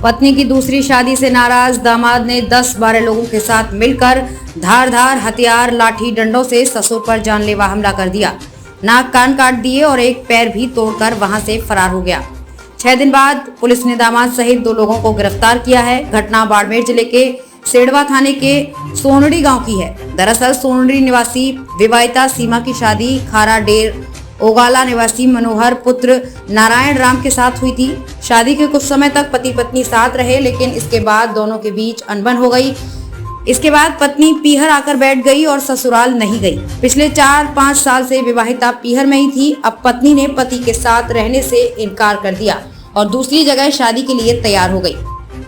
पत्नी की दूसरी शादी से नाराज दामाद ने 10-12 लोगों के साथ मिलकर धारदार हथियार लाठी डंडों से ससुर पर जानलेवा हमला कर दिया। नाक कान काट दिए और एक पैर भी तोड़कर वहां से फरार हो गया। 6 दिन बाद पुलिस ने दामाद सहित 2 लोगों को गिरफ्तार किया है। घटना बाड़मेर जिले के सेड़वा थाने के सोनड़ी गांव की है। दरअसल सोनड़ी निवासी विवाहिता सीमा की शादी खारा डेर ओगाला निवासी मनोहर पुत्र नारायण राम के साथ हुई थी। शादी के कुछ समय तक पति पत्नी साथ रहे, लेकिन इसके बाद दोनों के बीच अनबन हो गई। इसके बाद पत्नी पीहर आकर बैठ गई और ससुराल नहीं गई। पिछले 4-5 साल से विवाहिता पीहर में ही थी। अब पत्नी ने पति के साथ रहने से इनकार कर दिया और दूसरी जगह शादी के लिए तैयार हो गई।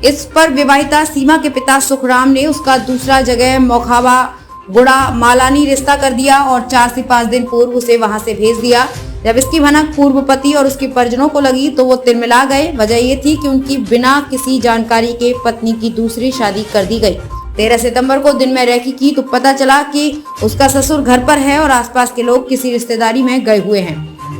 इस पर विवाहिता सीमा के पिता सुखराम ने उसका दूसरा जगह मोखावा गुड़ा मालानी रिश्ता कर दिया और 4 से 5 दिन पूर्व उसे वहां से भेज दिया। जब इसकी भनक पूर्व पति और उसके परिजनों को लगी तो वो तिलमिला गए। वजह ये थी कि उनकी बिना किसी जानकारी के पत्नी की दूसरी शादी कर दी गई। 13 सितंबर को दिन में रेकी की तो पता चला कि उसका ससुर घर पर है और आसपास के लोग किसी रिश्तेदारी में गए हुए हैं।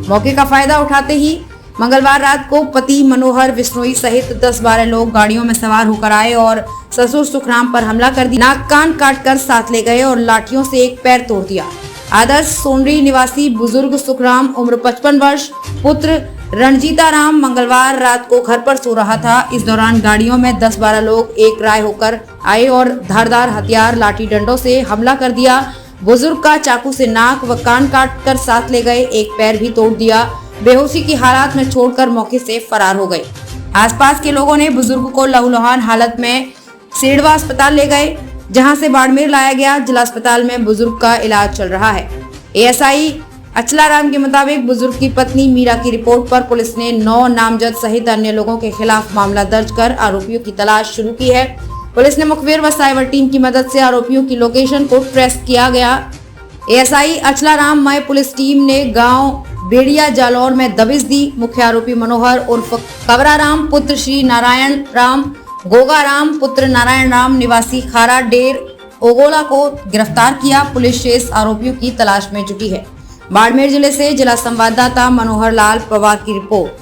मौके का फायदा उठाते ही मंगलवार रात को पति मनोहर विश्नोई सहित 10-12 लोग गाड़ियों में सवार होकर आए और ससुर सुखराम पर हमला कर दिया। नाक कान काटकर साथ ले गए और लाठियों से एक पैर तोड़ दिया। आदर्श सोनरी निवासी बुजुर्ग सुखराम उम्र 55 वर्ष पुत्र रणजीता राम मंगलवार रात को घर पर सो रहा था। इस दौरान गाड़ियों में 10-12 लोग एक राय होकर आए और धारदार हथियार लाठी डंडों से हमला कर दिया। बुजुर्ग का चाकू से नाक व कान काट कर साथ ले गए, एक पैर भी तोड़ दिया। बेहोशी की हालत में छोड़कर मौके से फरार हो गए। आसपास के लोगों ने बुजुर्ग को लहूलुहान हालत में सेड़वा अस्पताल ले गए, जहां से बाड़मेर लाया गया। जिला अस्पताल में बुजुर्ग का इलाज चल रहा है। एएसआई अचलाराम के मुताबिक बुजुर्ग की पत्नी मीरा की रिपोर्ट पर पुलिस ने 9 नामजद सहित अन्य लोगों के खिलाफ मामला दर्ज कर आरोपियों की तलाश शुरू की है। पुलिस ने मुखबिर व साइबर टीम की मदद से आरोपियों की लोकेशन को ट्रेस किया गया। एएसआई अचलाराम मय पुलिस टीम ने गाँव बेड़िया जालौर में दबिश दी। मुख्य आरोपी मनोहर उर्फ कवराराम पुत्र श्री नारायण राम गोगाराम पुत्र नारायण राम निवासी खारा डेर ओगोला को गिरफ्तार किया। पुलिस शेष आरोपियों की तलाश में जुटी है। बाड़मेर जिले से जिला संवाददाता मनोहर लाल पवार की रिपोर्ट।